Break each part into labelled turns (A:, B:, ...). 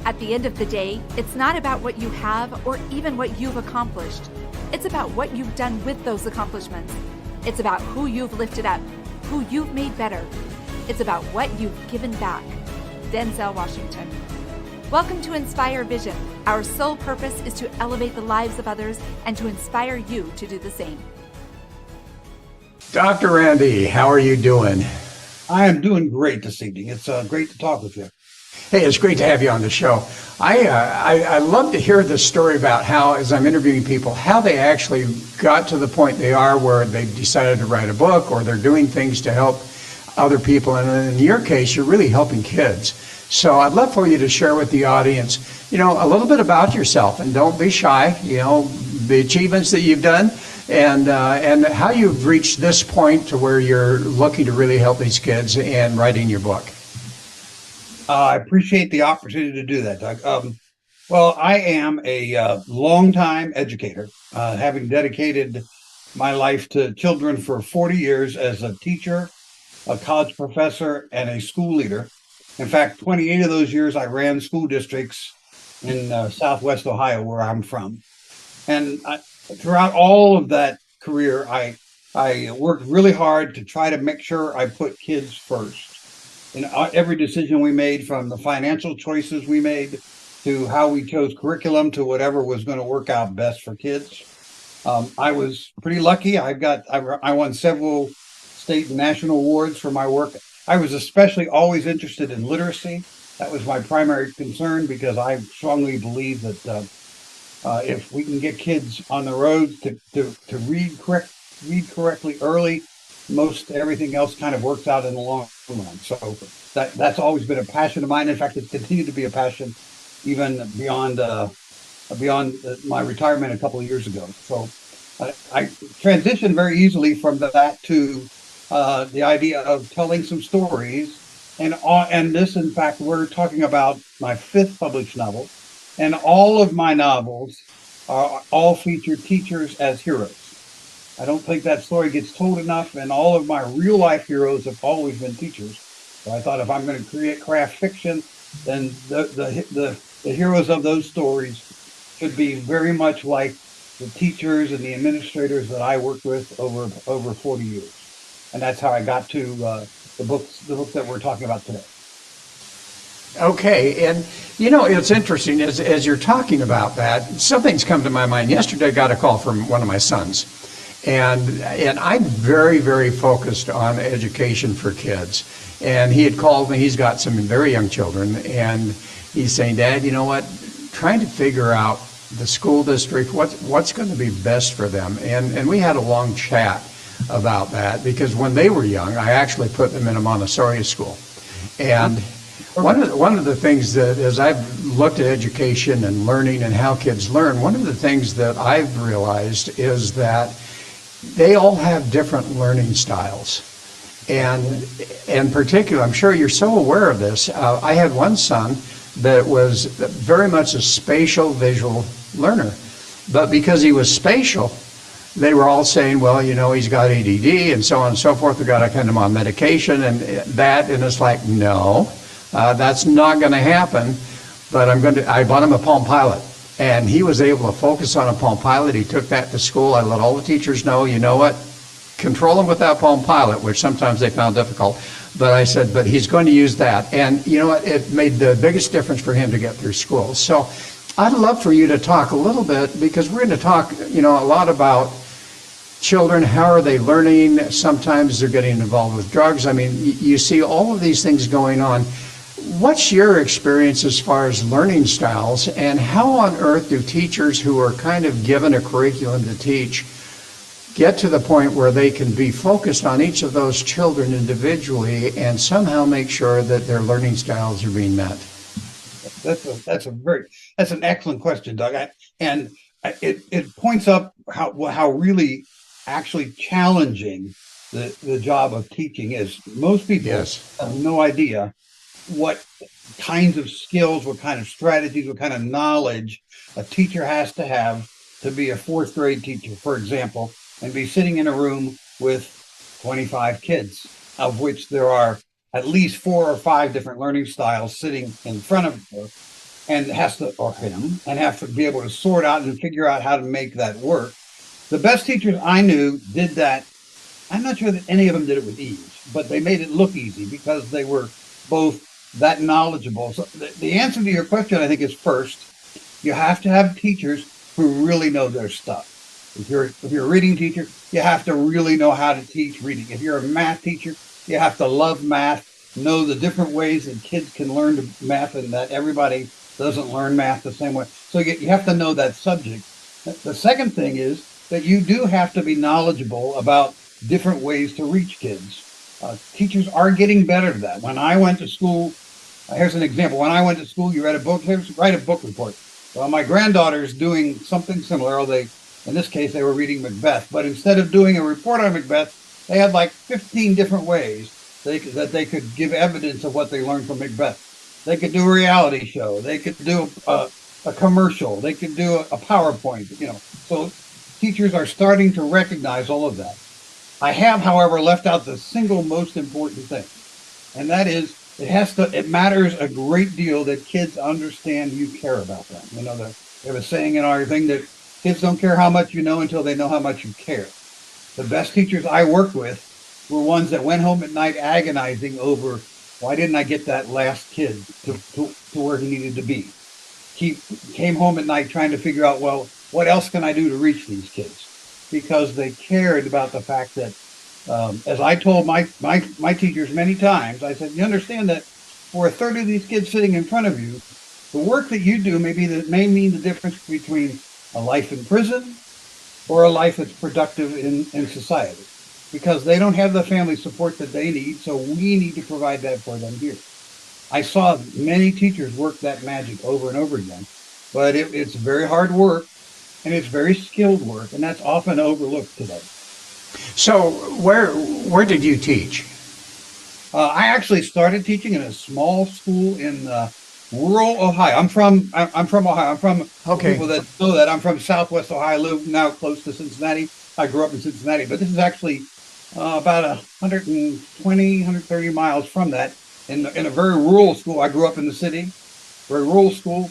A: At the end of the day, it's not about what you have or even what you've accomplished. It's about what you've done with those accomplishments. It's about who you've lifted up, who you've made better. It's about what you've given back. Denzel Washington. Welcome to Inspire Vision. Our sole purpose is to elevate the lives of others and to inspire you to do the same.
B: Dr. Randy, how are you doing?
C: I am doing great this evening. It's great to talk with you.
B: Hey, it's great to have you on the show. I love to hear this story about how, as I'm interviewing people, how they actually got to the point they are where they've decided to write a book or they're doing things to help other people. And in your case, you're really helping kids. So I'd love for you to share with the audience, a little bit about yourself, and don't be shy, the achievements that you've done and how you've reached this point to where you're looking to really help these kids and writing your book.
C: I appreciate the opportunity to do that, Doug. Well, I am a longtime educator, having dedicated my life to children for 40 years as a teacher, a college professor, and a school leader. In fact, 28 of those years I ran school districts in Southwest Ohio, where I'm from. And throughout all of that career, I worked really hard to try to make sure I put kids first. In every decision we made, from the financial choices we made to how we chose curriculum to whatever was going to work out best for kids. I was pretty lucky. I won several state and national awards for my work. I was especially always interested in literacy. That was my primary concern because I strongly believe that if we can get kids on the road to read correctly early, most everything else kind of works out in the long run. So that's always been a passion of mine. In fact, it's continued to be a passion even beyond my retirement a couple of years ago. So I transitioned very easily from that to the idea of telling some stories, and this, in fact, we're talking about my 5th published novel, and all of my novels all feature teachers as heroes. I don't think that story gets told enough, and all of my real life heroes have always been teachers. So I thought if I'm going to craft fiction, then the heroes of those stories should be very much like the teachers and the administrators that I worked with over 40 years. And that's how I got to the book that we're talking about today.
B: Okay, and it's interesting as you're talking about that, something's come to my mind. Yesterday I got a call from one of my sons, and I'm very, very focused on education for kids. And he had called me. He's got some very young children, and he's saying, Dad, you know what, trying to figure out the school district, what's going to be best for them. And we had a long chat about that, because when they were young, I actually put them in a Montessori school. And one of the things that, as I've looked at education and learning and how kids learn, one of the things that I've realized is that they all have different learning styles. And in particular, I'm sure you're so aware of this, I had one son that was very much a spatial visual learner. But because he was spatial, they were all saying, well, he's got ADD and so on and so forth. We got to kind of on medication and it's like, no, that's not going to happen. But I bought him a Palm Pilot, and he was able to focus on a Palm Pilot. He took that to school. I let all the teachers know, you know what, control him with that Palm Pilot, which sometimes they found difficult. But I said, but he's going to use that. And you know what, it made the biggest difference for him to get through school. So I'd love for you to talk a little bit, because we're going to talk, a lot about children. How are they learning? Sometimes they're getting involved with drugs. I mean, you see all of these things going on. What's your experience as far as learning styles, and how on earth do teachers who are kind of given a curriculum to teach get to the point where they can be focused on each of those children individually and somehow make sure that their learning styles are being met?
C: That's an excellent question, Doug. And it points up how really actually challenging the job of teaching is. Most people have no idea what kinds of skills, what kind of strategies, what kind of knowledge a teacher has to have to be a 4th grade teacher, for example, and be sitting in a room with 25 kids, of which there are at least 4 or 5 different learning styles sitting in front of her. and has to, or him, and have to be able to sort out and figure out how to make that work. The best teachers I knew did that. I'm not sure that any of them did it with ease, but they made it look easy because they were both that knowledgeable. So the answer to your question, I think, is first, you have to have teachers who really know their stuff. If you're a reading teacher, you have to really know how to teach reading. If you're a math teacher, you have to love math, know the different ways that kids can learn math, and that everybody doesn't learn math the same way. So you have to know that subject. The second thing is that you do have to be knowledgeable about different ways to reach kids. Teachers are getting better at that. When I went to school, here's an example. When I went to school, you read a book, write a book report. Well, my granddaughter's doing something similar. In this case, they were reading Macbeth. But instead of doing a report on Macbeth, they had like 15 different ways that they could give evidence of what they learned from Macbeth. They could do a reality show. They could do a commercial. They could do a PowerPoint. So teachers are starting to recognize all of that. I have, however, left out the single most important thing, and that is it matters a great deal that kids understand you care about them. They have a saying in our thing that kids don't care how much you know until they know how much you care. The best teachers I worked with were ones that went home at night agonizing over, why didn't I get that last kid to where he needed to be? He came home at night trying to figure out, well, what else can I do to reach these kids? Because they cared about the fact that, as I told my teachers many times, I said, you understand that for a third of these kids sitting in front of you, the work that you do may mean the difference between a life in prison or a life that's productive in society, because they don't have the family support that they need, so we need to provide that for them here. I saw many teachers work that magic over and over again, but it's very hard work, and it's very skilled work, and that's often overlooked today.
B: So where did you teach?
C: I actually started teaching in a small school in rural Ohio. I'm from Ohio. I'm from people that know that. I'm from Southwest Ohio. I live now close to Cincinnati. I grew up in Cincinnati, but this is actually about 120, 130 miles from that in a very rural school. I grew up in the city, very rural school.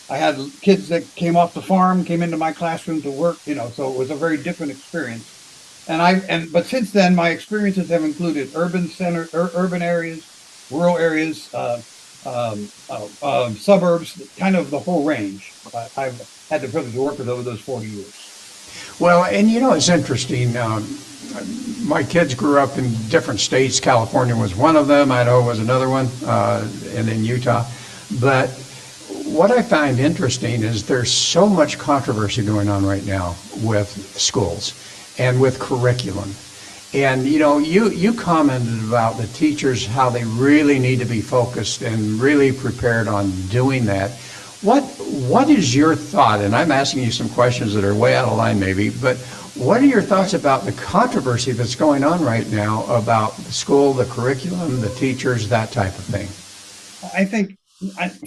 C: I had kids that came off the farm, came into my classroom to work, so it was a very different experience. But since then, my experiences have included urban areas, rural areas, suburbs, kind of the whole range. I've had the privilege to work with over those 40 years.
B: Well, and it's interesting. My kids grew up in different states. California was one of them. Idaho was another one, and then Utah. But what I find interesting is there's so much controversy going on right now with schools and with curriculum. And you commented about the teachers, how they really need to be focused and really prepared on doing that. What is your thought? And I'm asking you some questions that are way out of line maybe, but what are your thoughts about the controversy that's going on right now about the school, the curriculum, the teachers, that type of thing?
C: I think,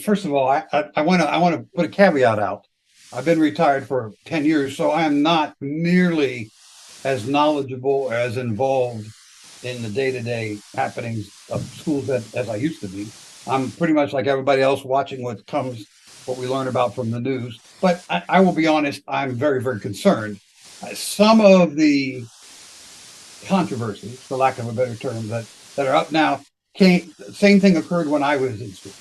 C: first of all, I want to put a caveat out. I've been retired for 10 years, so I am not nearly as knowledgeable, as involved in the day-to-day happenings of schools as I used to be. I'm pretty much like everybody else, watching what we learn about from the news. But I will be honest, I'm very, very concerned. Some of the controversies, for lack of a better term, that are up now, same thing occurred when I was in school.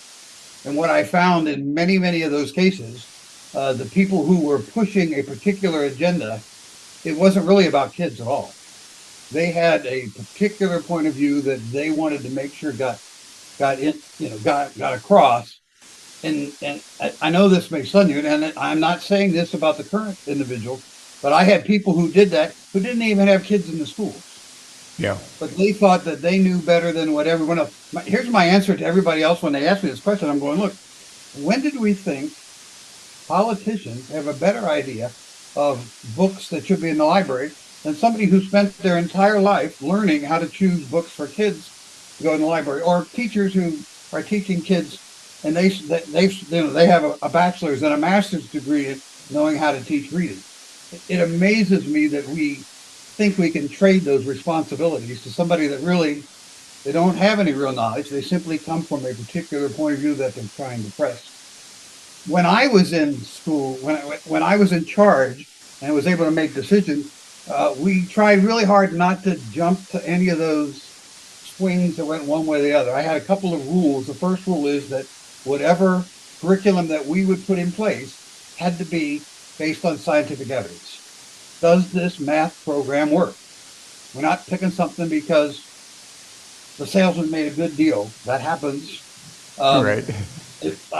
C: And what I found in many, many of those cases, the people who were pushing a particular agenda, it wasn't really about kids at all. They had a particular point of view that they wanted to make sure got across. And I know this may stun you, and I'm not saying this about the current individual, but I had people who did that who didn't even have kids in the schools.
B: Yeah.
C: But they thought that they knew better than what everyone else. Here's my answer to everybody else when they ask me this question. I'm going, look, when did we think politicians have a better idea of books that should be in the library than somebody who spent their entire life learning how to choose books for kids to go in the library, or teachers who are teaching kids and they have a bachelor's and a master's degree in knowing how to teach reading. It amazes me that we think we can trade those responsibilities to somebody that really, they don't have any real knowledge. They simply come from a particular point of view that they're trying to press. when I was in school, when I was in charge and was able to make decisions, we tried really hard not to jump to any of those swings that went one way or the other. I had a couple of rules. The first rule is that whatever curriculum that we would put in place had to be based on scientific evidence. Does this math program work? We're not picking something because the salesman made a good deal. That happens.
B: Right.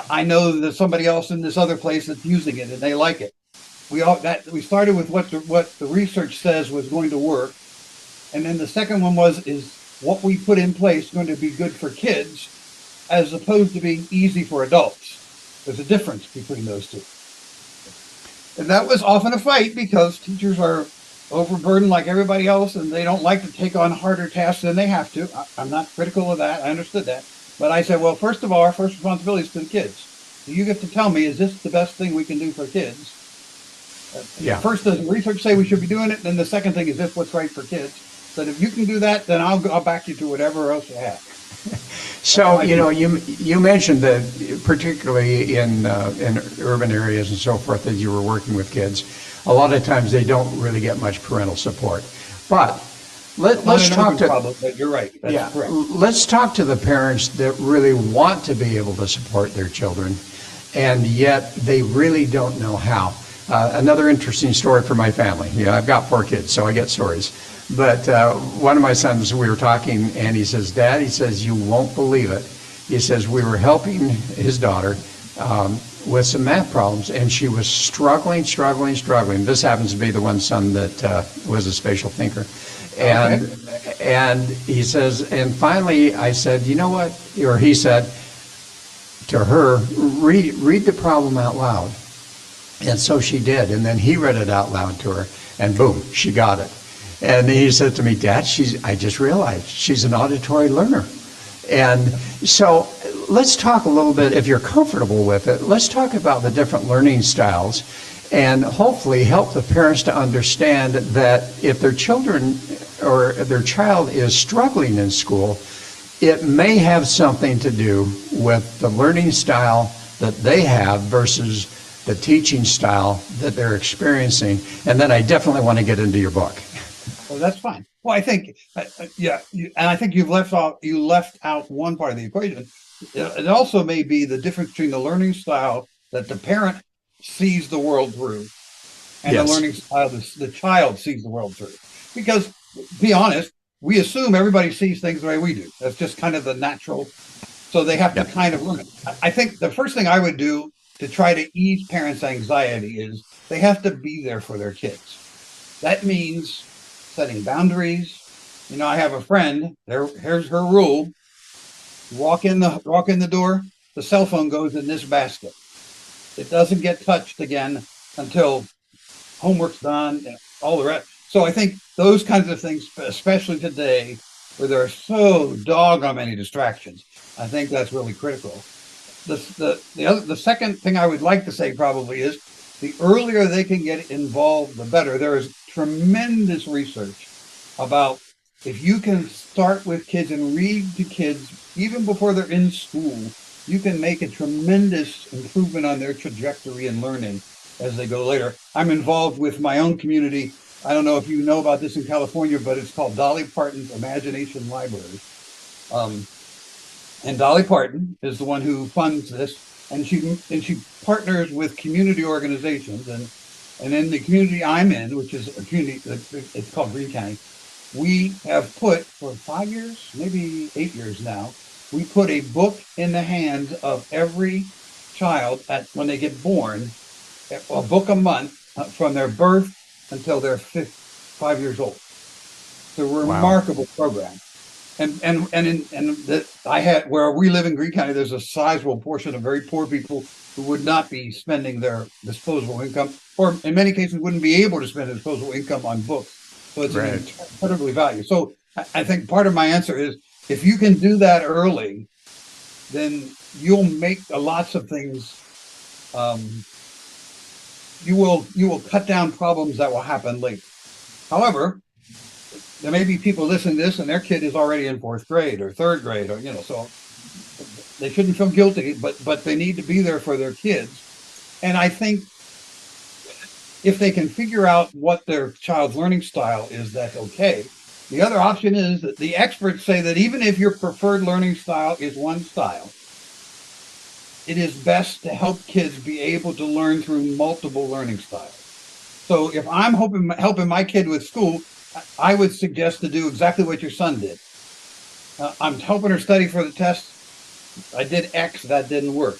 C: I know that somebody else in this other place that's using it and they like it. We started with what the research says was going to work, and then the second one is what we put in place going to be good for kids, as opposed to being easy for adults. There's a difference between those two, and that was often a fight because teachers are overburdened like everybody else, and they don't like to take on harder tasks than they have to. I'm not critical of that. I understood that. But I said, well, first of all, our first responsibility is to the kids. So you get to tell me, is this the best thing we can do for kids?
B: Yeah.
C: First, does the research say we should be doing it? Then the second thing is this what's right for kids? So if you can do that, then I'll back you to whatever else you have.
B: So, you mentioned that particularly in urban areas and so forth that you were working with kids, a lot of times they don't really get much parental support. But let's talk to
C: problem, but you're right. That's correct.
B: Let's talk to the parents that really want to be able to support their children, and yet they really don't know how. Another interesting story for my family. I've got 4 kids, so I get stories. But one of my sons, we were talking, and he says, Dad, he says, you won't believe it. He says, we were helping his daughter with some math problems, and she was struggling. This happens to be the one son that was a spatial thinker. And he says, and finally I said, you know what? Or he said to her, read the problem out loud. And so she did. And then he read it out loud to her, and boom, she got it. And he said to me, Dad, I just realized she's an auditory learner. And so let's talk a little bit, if you're comfortable with it, let's talk about the different learning styles and hopefully help the parents to understand that if their children or their child is struggling in school, it may have something to do with the learning style that they have versus the teaching style that they're experiencing. And then I definitely want to get into your book.
C: Well, that's fine. Well, I think, and I think you left out one part of the equation. It also may be the difference between the learning style that the parent sees the world through and the learning style the child sees the world through. Because, to be honest, we assume everybody sees things the way we do. That's just kind of the natural. So they have to kind of learn it. I think the first thing I would do to try to ease parents' anxiety is they have to be there for their kids. That means setting boundaries. I have a friend. Here's her rule: walk in the door. The cell phone goes in this basket. It doesn't get touched again until homework's done and all the rest. So I think those kinds of things, especially today, where there are so doggone many distractions, I think that's really critical. The second thing I would like to say probably is the earlier they can get involved, the better. There is tremendous research about if you can start with kids and read to kids even before they're in school, you can make a tremendous improvement on their trajectory in learning as they go later. I'm involved with my own community. I don't know if you know about this in California, but it's called Dolly Parton's Imagination Library. And Dolly Parton is the one who funds this, and she partners with community organizations, and in the community I'm in, which is a community, it's called Green County, we have put for 5 years, maybe 8 years now, we put a book in the hands of every child when they get born, a book a month from their birth until they're 5 years old. It's a remarkable program. I had, where we live in Green County, there's a sizable portion of very poor people who would not be spending their disposable income, or in many cases wouldn't be able to spend their disposable income on books. So it's incredibly valuable. So I think part of my answer is if you can do that early, then you'll make lots of things. You will cut down problems that will happen later. However, there may be people listening to this and their kid is already in 4th grade or 3rd grade, or so they shouldn't feel guilty, but they need to be there for their kids. And I think if they can figure out what their child's learning style is, that's okay. The other option is that the experts say that even if your preferred learning style is one style, it is best to help kids be able to learn through multiple learning styles. So if I'm helping my kid with school, I would suggest to do exactly what your son did. I'm helping her study for the test. I did X, that didn't work.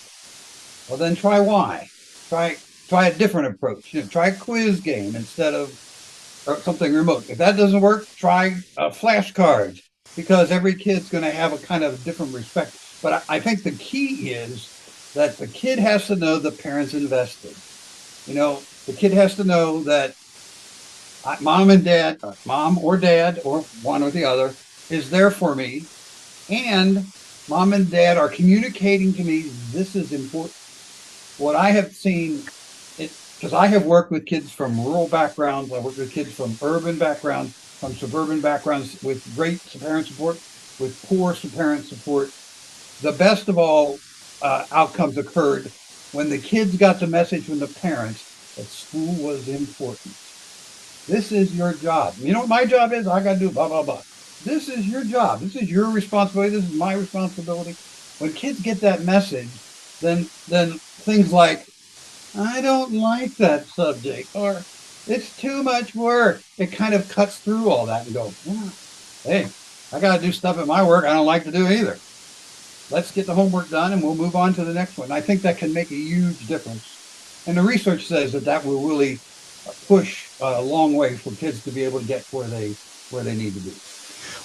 C: Well, then try Y. Try a different approach. Try a quiz game instead of something remote. If that doesn't work, try flashcards, because every kid's going to have a kind of different respect. But I think the key is that the kid has to know the parents invested. The kid has to know that mom and dad, mom or dad, or one or the other, is there for me. And mom and dad are communicating to me, this is important. What I have seen, because I have worked with kids from rural backgrounds, I worked with kids from urban backgrounds, from suburban backgrounds, with great parent support, with poor parent support. The best of all outcomes occurred when the kids got the message from the parents that school was important. This is your job. You know what my job is? I got to do blah, blah, blah. This is your job. This is your responsibility. This is my responsibility. When kids get that message, then things like, I don't like that subject, or it's too much work. It kind of cuts through all that and goes, hey, I got to do stuff at my work I don't like to do either. Let's get the homework done and we'll move on to the next one. I think that can make a huge difference. And the research says that will really push a long way for kids to be able to get where they need to be.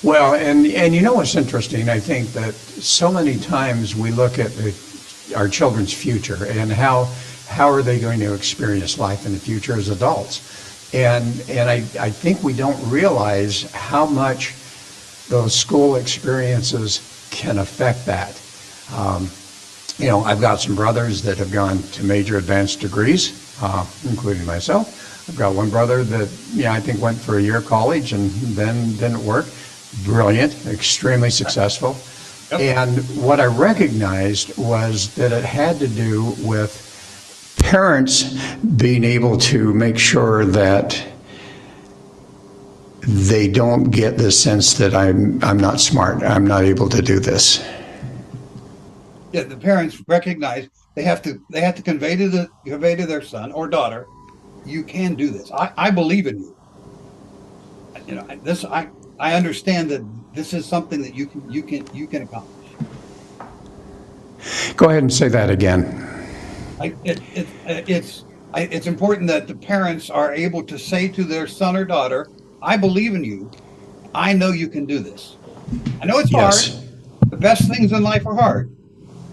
B: Well, and you know what's interesting? I think that so many times we look at our children's future and how are they going to experience life in the future as adults. And I think we don't realize how much those school experiences can affect that. I've got some brothers that have gone to major advanced degrees, including myself. I've got one brother that, I think went for a year of college and then didn't work. Brilliant, extremely successful. Yep. And what I recognized was that it had to do with parents being able to make sure that they don't get the sense that I'm not smart, I'm not able to do this.
C: Yeah, the parents recognize they have to convey to their son or daughter, you can do this. I believe in you. I understand that this is something that you can accomplish.
B: Go ahead and say that again.
C: It's important that the parents are able to say to their son or daughter, I believe in you. I know you can do this. I know it's hard. The best things in life are hard.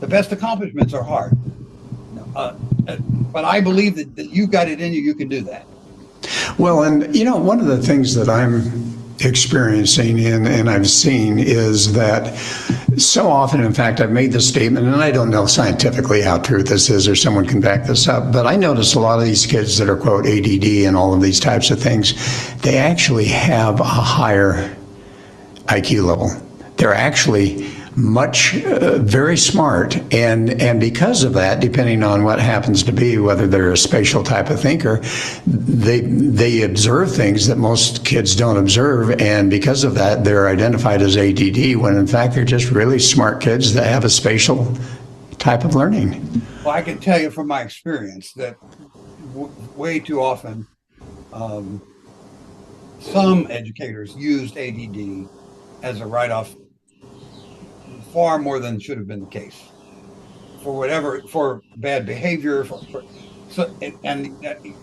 C: The best accomplishments are hard. But I believe that you got it in you. You can do that.
B: Well, and one of the things that I'm experiencing and I've seen is that so often, in fact, I've made this statement, and I don't know scientifically how true this is or someone can back this up, but I notice a lot of these kids that are, quote, ADD and all of these types of things, they actually have a higher IQ level. They're actually very smart, and because of that, depending on what happens to be, whether they're a spatial type of thinker, they observe things that most kids don't observe, and because of that, they're identified as ADD, when in fact they're just really smart kids that have a spatial type of learning.
C: Well, I can tell you from my experience that way too often some educators used ADD as a write-off far more than should have been the case for bad behavior.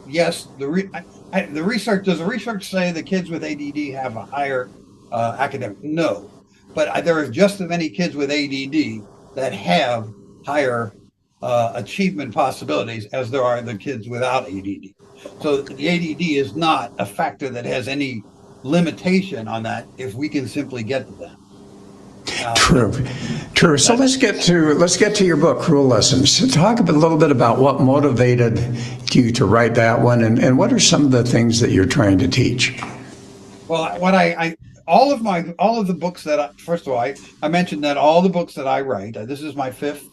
C: Yes, the research, does the research say the kids with ADD have a higher academic? No, but there are just as many kids with ADD that have higher achievement possibilities as there are the kids without ADD. So the ADD is not a factor that has any limitation on that if we can simply get to them.
B: True. So let's get to your book, Cruel Lessons. Talk a little bit about what motivated you to write that one, and what are some of the things that you're trying to teach.
C: Well, what all of the books that first of all, I mentioned that all the books that I write, this is my 5th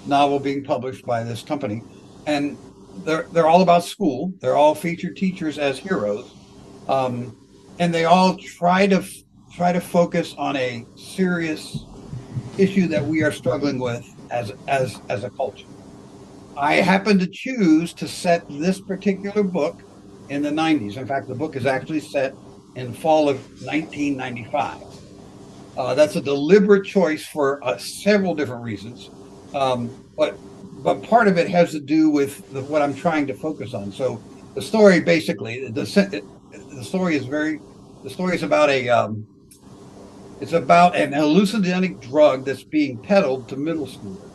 C: novel being published by this company, and they're all about school. They're all featured teachers as heroes, and they all try to focus on a serious issue that we are struggling with as a culture. I happen to choose to set this particular book in the 90s. In fact, the book is actually set in fall of 1995. That's a deliberate choice for several different reasons, but part of it has to do with what I'm trying to focus on. So the story, basically, the story is about it's about an hallucinogenic drug that's being peddled to middle schoolers.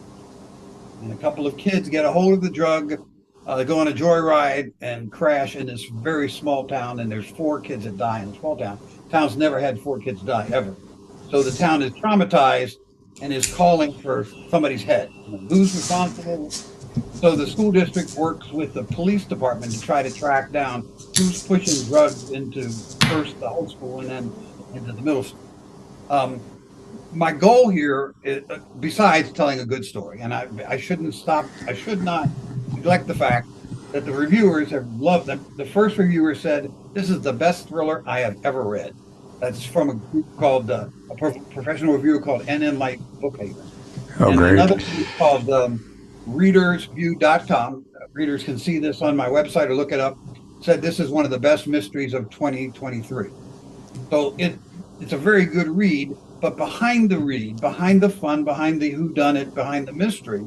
C: And a couple of kids get a hold of the drug, go on a joyride and crash in this very small town. And there's 4 kids that die in a small town. Town's never had 4 kids die ever. So the town is traumatized and is calling for somebody's head. Who's responsible? So the school district works with the police department to try to track down who's pushing drugs into first the whole school and then into the middle school. My goal here is, besides telling a good story, and I should not neglect the fact that the reviewers have loved them. The first reviewer said, "This is the best thriller I have ever read." That's from a group called, a professional reviewer called NN Light Bookhaven.
B: Oh,
C: and
B: great.
C: Another group called readersview.com. Readers can see this on my website or look it up. Said this is one of the best mysteries of 2023. So it's a very good read, but behind the read, behind the fun, behind the whodunit, behind the mystery,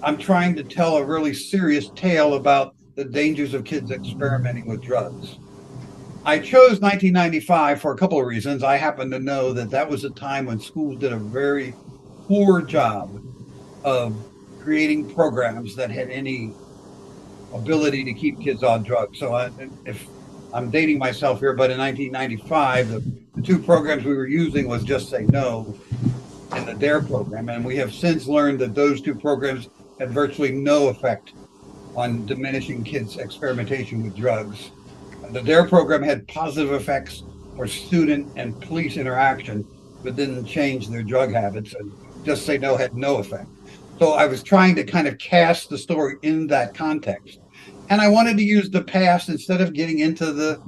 C: I'm trying to tell a really serious tale about the dangers of kids experimenting with drugs. I chose 1995 for a couple of reasons. I happen to know that was a time when schools did a very poor job of creating programs that had any ability to keep kids on drugs. So if I'm dating myself here, but in 1995, the 2 programs we were using was Just Say No and the DARE program. And we have since learned that those 2 programs had virtually no effect on diminishing kids' experimentation with drugs. The DARE program had positive effects for student and police interaction, but didn't change their drug habits. And Just Say No had no effect. So I was trying to kind of cast the story in that context. And I wanted to use the past instead of getting into the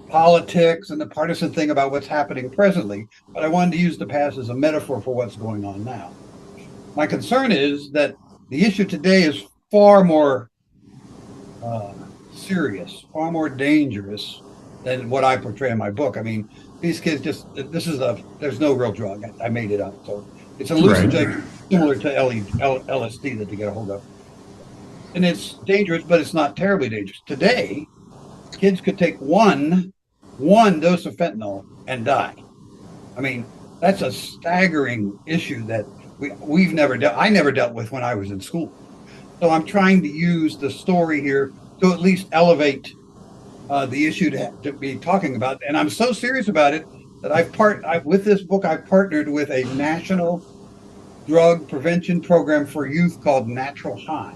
C: politics and the partisan thing about what's happening presently, but I wanted to use the past as a metaphor for what's going on now. My concern is that the issue today is far more serious, far more dangerous than what I portray in my book. I mean, these kids there's no real drug. I made it up. So it's a hallucinogen similar to LSD that they get a hold of. And it's dangerous, but it's not terribly dangerous. Today, kids could take one dose of fentanyl and die. I mean, that's a staggering issue that I never dealt with when I was in school. So I'm trying to use the story here to at least elevate the issue to be talking about. And I'm so serious about it that with this book, I've partnered with a national drug prevention program for youth called Natural High.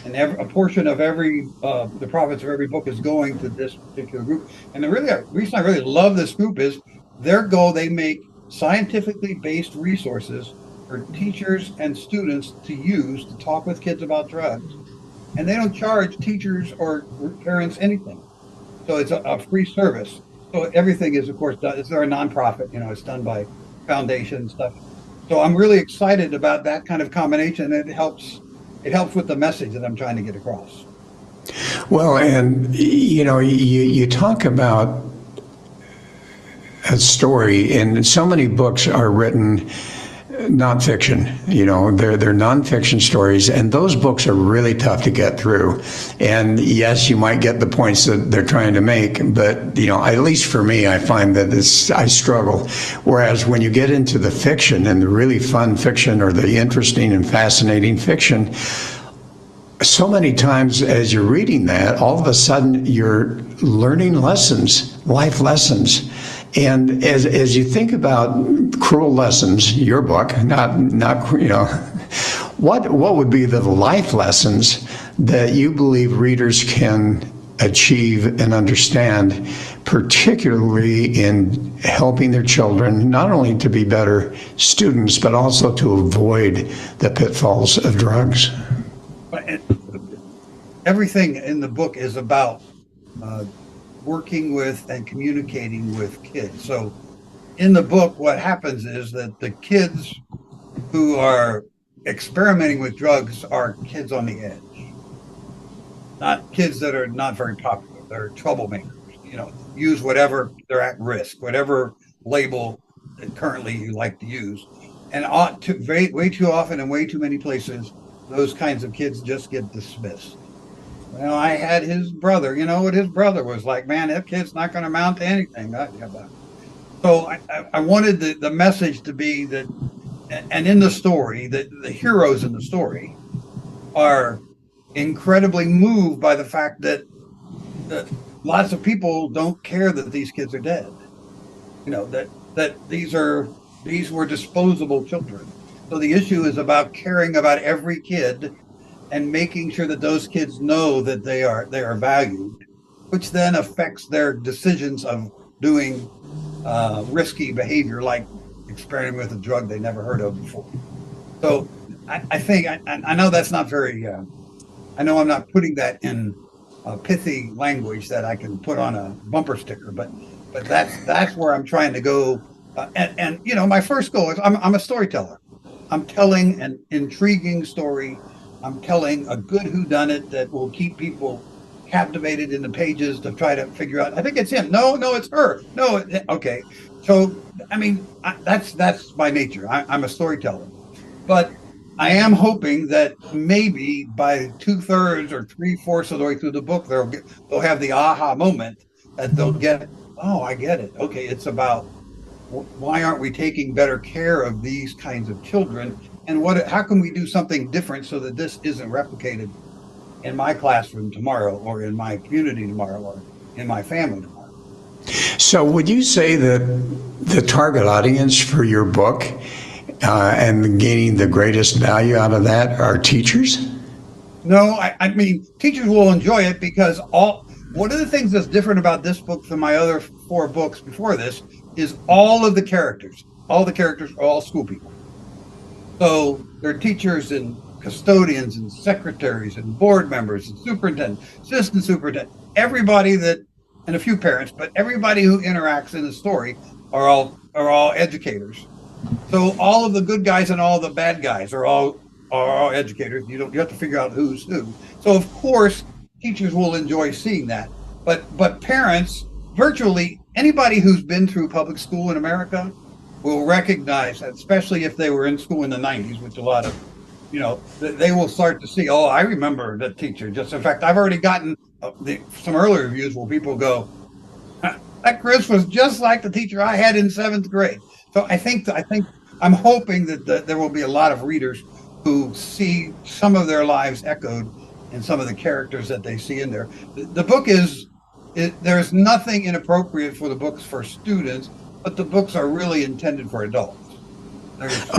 C: And a portion of the profits of every book is going to this particular group. And the reason I really love this group is their goal. They make scientifically based resources for teachers and students to use to talk with kids about drugs. And they don't charge teachers or parents anything. So it's a free service. So everything is, of course, done. They're a nonprofit. It's done by foundation stuff. So I'm really excited about that kind of combination. It helps with the message that I'm trying to get across.
B: Well, and you talk about a story, and so many books are written nonfiction. They're nonfiction stories, and those books are really tough to get through. And yes, you might get the points that they're trying to make, but at least for me, I find that I struggle. Whereas when you get into the fiction and the really fun fiction or the interesting and fascinating fiction, so many times as you're reading that, all of a sudden you're learning lessons, life lessons. And as you think about Cruel Lessons, your book, not what would be the life lessons that you believe readers can achieve and understand, particularly in helping their children not only to be better students, but also to avoid the pitfalls of drugs?
C: everything in the book is about uh, working with and communicating with kids. So in the book, what happens is that the kids who are experimenting with drugs are kids on the edge, not kids that are not very popular. They're troublemakers. Use whatever, they're at risk, whatever label that currently you like to use. And way too often and way too many places, those kinds of kids just get dismissed. Well, I had his brother. You know what his brother was like? Man, that kid's not going to amount to anything. So I wanted the message to be that, and in the story, the heroes in the story are incredibly moved by the fact that lots of people don't care that these kids are dead. That these were disposable children. So the issue is about caring about every kid and making sure that those kids know that they are valued, which then affects their decisions of doing risky behavior like experimenting with a drug they never heard of before. So I think I know that's not very. I know I'm not putting that in pithy language that I can put on a bumper sticker, but that's where I'm trying to go. And my first goal is I'm a storyteller. I'm telling an intriguing story. I'm telling a good whodunit that will keep people captivated in the pages to try to figure out. I think it's him. No, it's her. No, okay. So I mean, that's my nature. I'm a storyteller, but I am hoping that maybe by 2/3 or 3/4 of the way through the book, they'll have the aha moment that they'll get. Oh, I get it. Okay, it's about why aren't we taking better care of these kinds of children, and how can we do something different so that this isn't replicated in my classroom tomorrow, or in my community tomorrow, or in my family tomorrow.
B: So, would you say that the target audience for your book and gaining the greatest value out of that are teachers?
C: No, I mean, teachers will enjoy it because one of the things that's different about this book from my other 4 books before this is all the characters are all school people. So they're teachers and custodians and secretaries and board members and superintendent, assistant superintendent, everybody and a few parents, but everybody who interacts in the story are all educators. So all of the good guys and all the bad guys are all educators. You have to figure out who's who. So of course, teachers will enjoy seeing that. But parents, virtually anybody who's been through public school in America will recognize that, especially if they were in school in the 90s, which a lot of, they will start to see, oh, I remember that teacher. Just in fact, I've already gotten some early reviews where people go, that Chris was just like the teacher I had in 7th grade. So I think I'm hoping that there will be a lot of readers who see some of their lives echoed in some of the characters that they see in there. The book there's nothing inappropriate for the books for students, but the books are really intended for adults.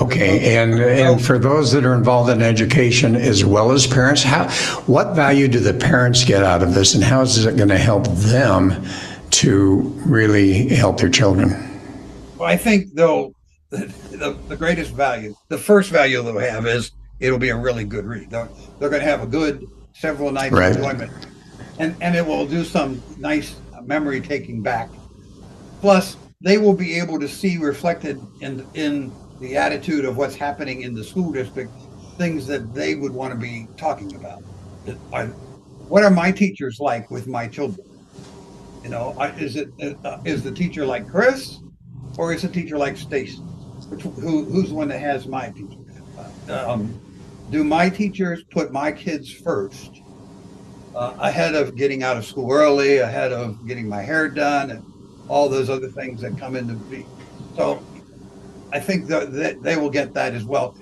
B: Okay, and for those that are involved in education as well as parents, what value do the parents get out of this, and how is it going to help them to really help their children?
C: Well, I think though the greatest value, the first value they'll have is it'll be a really good read. They're going to have a good several nights of enjoyment, and it will do some nice memory taking back. Plus, they will be able to see reflected in the attitude of what's happening in the school district, things that they would want to be talking about. What are my teachers like with my children? Is the teacher like Chris, or is the teacher like Stacy? Who's the one that has my teacher? Do my teachers put my kids first, ahead of getting out of school early, ahead of getting my hair done, and all those other things that come into being? So I think that they will get that as well.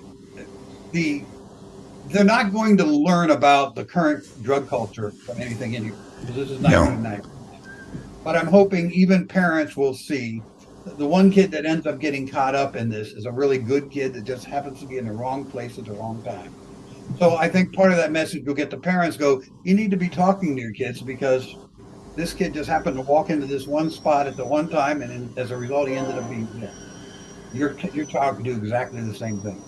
C: They're not going to learn about the current drug culture from anything in here, because this is 1990. But I'm hoping even parents will see the one kid that ends up getting caught up in this is a really good kid that just happens to be in the wrong place at the wrong time. So I think part of that message will get the parents go, you need to be talking to your kids, because this kid just happened to walk into this one spot at the one time, and as a result, he ended up being dead. Your child can do exactly the same thing.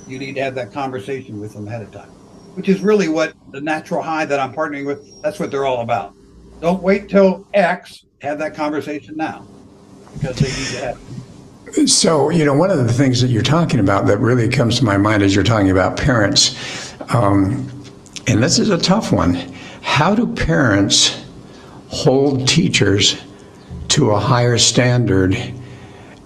C: You need to have that conversation with them ahead of time. which is really what the natural high that I'm partnering with, that's what they're all about. Don't wait till X, have that conversation now, because they need to have it.
B: So, one of the things that you're talking about that really comes to my mind as you're talking about parents, and this is a tough one. How do parents hold teachers to a higher standard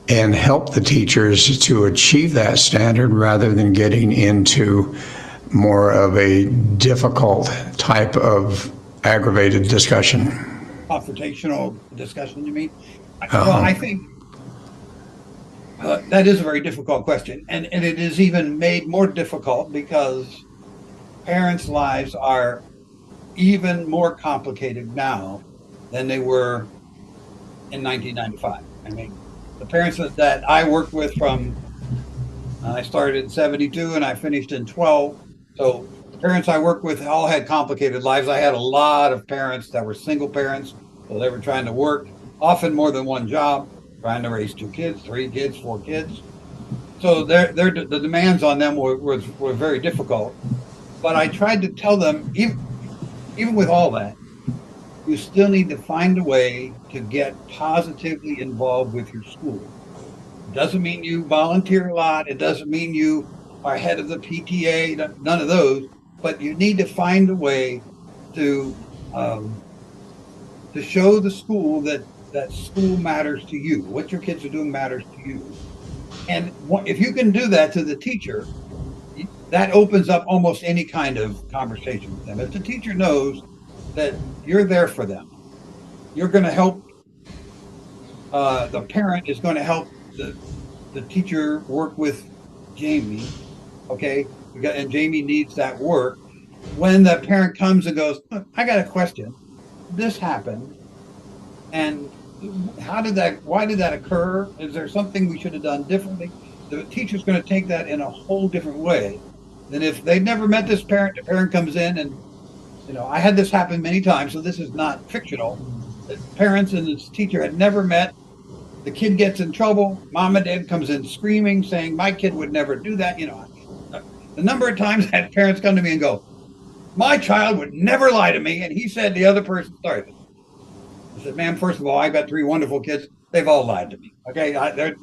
B: and help the teachers to achieve that standard rather than getting into more of a difficult type of aggravated discussion?
C: Confrontational discussion, you mean? Well, I think that is a very difficult question. And it is even made more difficult because parents' lives are even more complicated now than they were in 1995. I mean, the parents that I worked with from, I started in 72 and I finished in 12. So the parents I worked with all had complicated lives. I had a lot of parents that were single parents. So they were trying to work, often more than one job, trying to raise 2 kids, 3 kids, 4 kids. So the demands on them were very difficult. But I tried to tell them, even with all that, you still need to find a way to get positively involved with your school. It doesn't mean you volunteer a lot. It doesn't mean you are head of the PTA, none of those. But you need to find a way to show the school that school matters to you. What your kids are doing matters to you. And if you can do that to the teacher, that opens up almost any kind of conversation with them. If the teacher knows that you're there for them, you're going to help, the parent is going to help the teacher work with Jamie, okay? And Jamie needs that work. When the parent comes and goes, look, I got a question. This happened. And why did that occur? Is there something we should have done differently? The teacher's going to take that in a whole different way than if they've never met this parent. The parent comes in and, I had this happen many times, so this is not fictional. The parents and this teacher had never met. The kid gets in trouble. Mom and dad comes in screaming, saying, my kid would never do that. The number of times that parents come to me and go, my child would never lie to me. And he said the other person started. I said, ma'am, first of all, I've got 3 wonderful kids. They've all lied to me. Okay. They're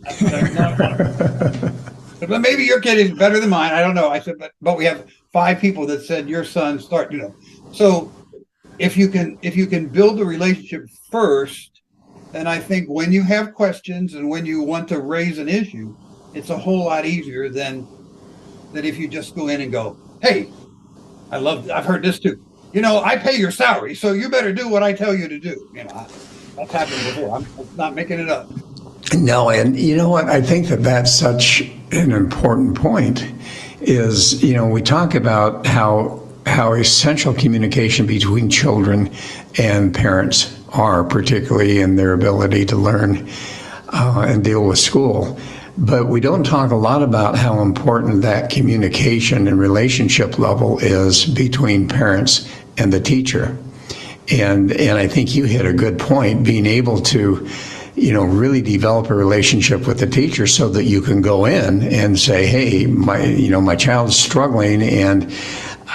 C: not but maybe your kid is better than mine. I don't know. I said, but we have 5 people that said your son start, So if you can build a relationship first, then I think when you have questions and when you want to raise an issue, it's a whole lot easier than if you just go in and go, hey, I've heard this too. I pay your salary, so you better do what I tell you to do. That's happened before. I'm not making it up.
B: No, and you know what? I think that's such an important point is, we talk about how essential communication between children and parents are, particularly in their ability to learn and deal with school. But we don't talk a lot about how important that communication and relationship level is between parents and the teacher. And I think you hit a good point, being able to, really develop a relationship with the teacher so that you can go in and say, hey, my child's struggling, and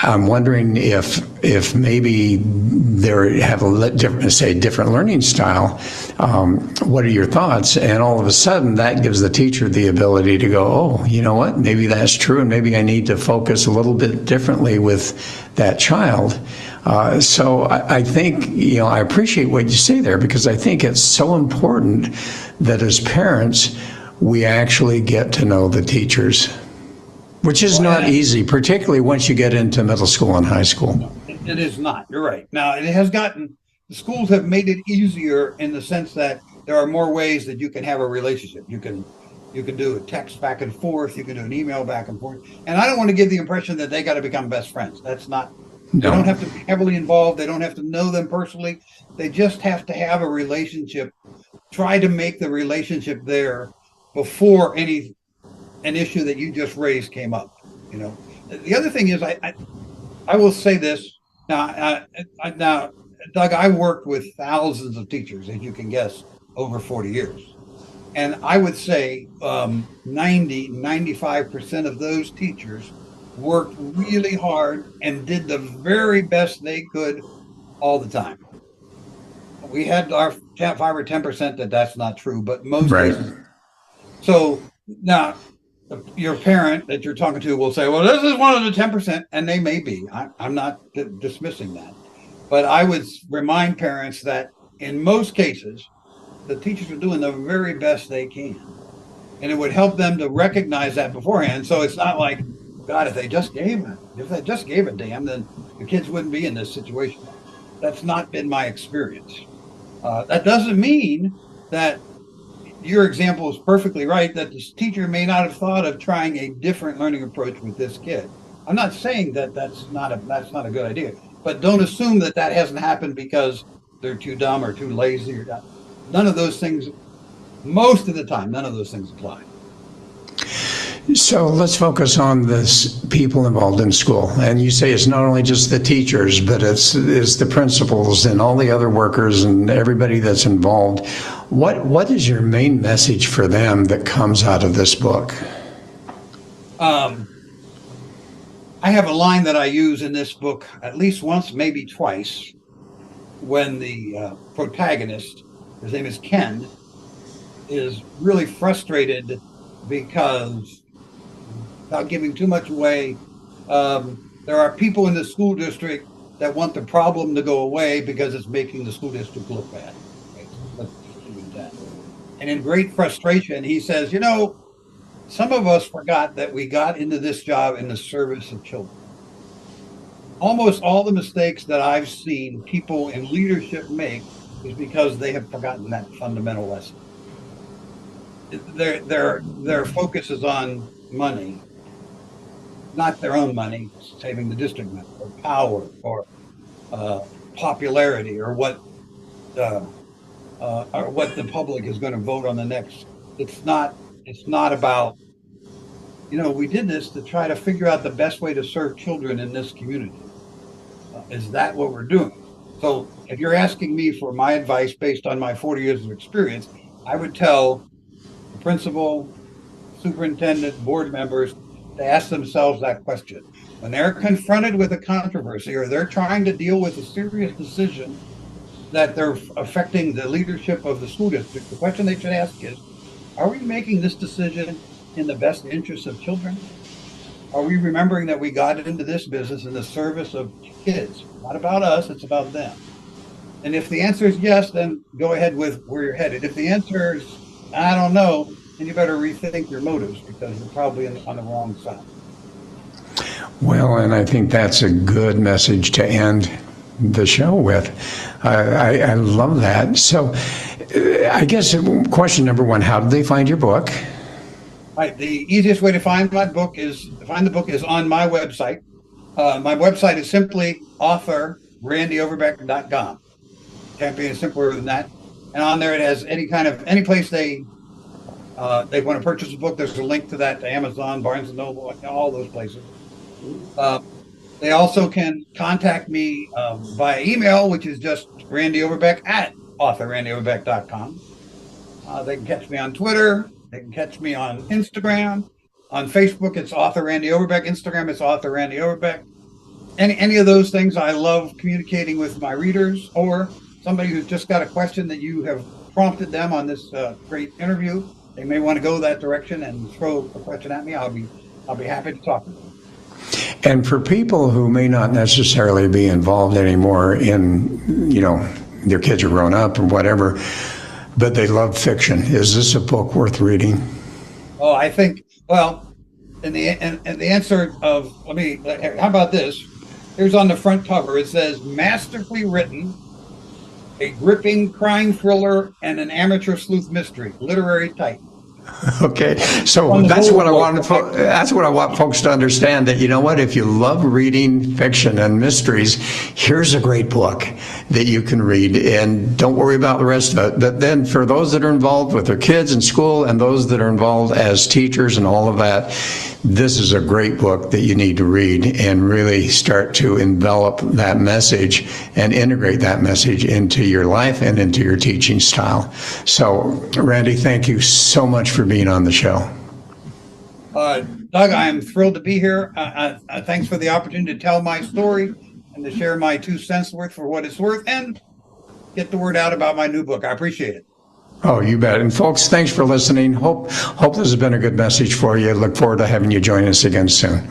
B: I'm wondering if maybe they have a different learning style. What are your thoughts? And all of a sudden, that gives the teacher the ability to go, oh, you know what? Maybe that's true, and maybe I need to focus a little bit differently with that child. So I think, I appreciate what you say there, because I think it's so important that as parents, we actually get to know the teachers, which is not easy, particularly once you get into middle school and high school.
C: No, it is not. You're right. Now, the schools have made it easier in the sense that there are more ways that you can have a relationship. You can do a text back and forth. You can do an email back and forth. And I don't want to give the impression that they got to become best friends. That's not. No. They don't have to be heavily involved. They don't have to know them personally. They just have to have a relationship. Try to make the relationship there before an issue that you just raised came up. The other thing is, I will say this now. Doug, I worked with thousands of teachers, as you can guess, over 40 years. And I would say 95% of those teachers worked really hard and did the very best they could all the time. We had our 5 or 10% that's not true, but most
B: Right.
C: cases. So now your parent that you're talking to will say, well, this is one of the 10%, and they may be. I'm not dismissing that. But I would remind parents that in most cases, the teachers are doing the very best they can. And it would help them to recognize that beforehand. So it's not like, God, if they just gave a damn, then the kids wouldn't be in this situation. That's not been my experience. That doesn't mean that your example is perfectly right, that this teacher may not have thought of trying a different learning approach with this kid. I'm not saying that that's not a good idea, but don't assume that hasn't happened because they're too dumb or too lazy or not. None of those things, most of the time, none of those things apply.
B: So let's focus on this people involved in school. And you say it's not only just the teachers, but it's the principals and all the other workers and everybody that's involved. What is your main message for them that comes out of this book?
C: I have a line that I use in this book at least once, maybe twice, when the protagonist, his name is Ken, is really frustrated because, without giving too much away, there are people in the school district that want the problem to go away because it's making the school district look bad. Right? Let's do that. And in great frustration, he says, some of us forgot that we got into this job in the service of children. Almost all the mistakes that I've seen people in leadership make is because they have forgotten that fundamental lesson. Their focus is on money, not their own money, saving the district money, or power, or popularity, or what the public is going to vote on the next. It's not about, we did this to try to figure out the best way to serve children in this community. Is that what we're doing? So if you're asking me for my advice based on my 40 years of experience, I would tell the principal, superintendent, board members to ask themselves that question. When they're confronted with a controversy or they're trying to deal with a serious decision that they're affecting the leadership of the school district, the question they should ask is, are we making this decision in the best interest of children? Are we remembering that we got into this business in the service of kids? Not about us, it's about them. And if the answer is yes, then go ahead with where you're headed. If the answer is, I don't know, then you better rethink your motives because you're probably on the wrong side.
B: Well, and I think that's a good message to end the show with. I love that. So I guess question number one, how did they find your book?
C: Right. The easiest way to find the book is on my website. My website is simply authorrandyoverbeck.com. Can't be any simpler than that. And on there it has any place they want to purchase a book. There's a link to that to Amazon, Barnes and Noble, all those places. They also can contact me via email, which is just randyoverbeck@authorrandyoverbeck.com. They can catch me on Twitter. They can catch me on Instagram. On Facebook, it's Author Randy Overbeck. Instagram, it's Author Randy Overbeck. Any of those things, I love communicating with my readers or somebody who's just got a question that you have prompted them on this great interview. They may want to go that direction and throw a question at me. I'll be happy to talk to them.
B: And for people who may not necessarily be involved anymore in, their kids are grown up or whatever, but they love fiction, is this a book worth reading?
C: Oh, I think, and the answer of, how about this? Here's on the front cover, it says, masterfully written, a gripping crime thriller and an amateur sleuth mystery, literary titan.
B: Okay, so that's what I want folks to understand, that if you love reading fiction and mysteries, here's a great book that you can read, and don't worry about the rest of it. But then for those that are involved with their kids in school and those that are involved as teachers and all of that, this is a great book that you need to read and really start to envelop that message and integrate that message into your life and into your teaching style. So, Randy, thank you so much for being on the show.
C: Doug, I am thrilled to be here. Thanks for the opportunity to tell my story and to share my 2 cents worth for what it's worth and get the word out about my new book. I appreciate it.
B: Oh, you bet. And folks, thanks for listening. Hope this has been a good message for you. Look forward to having you join us again soon.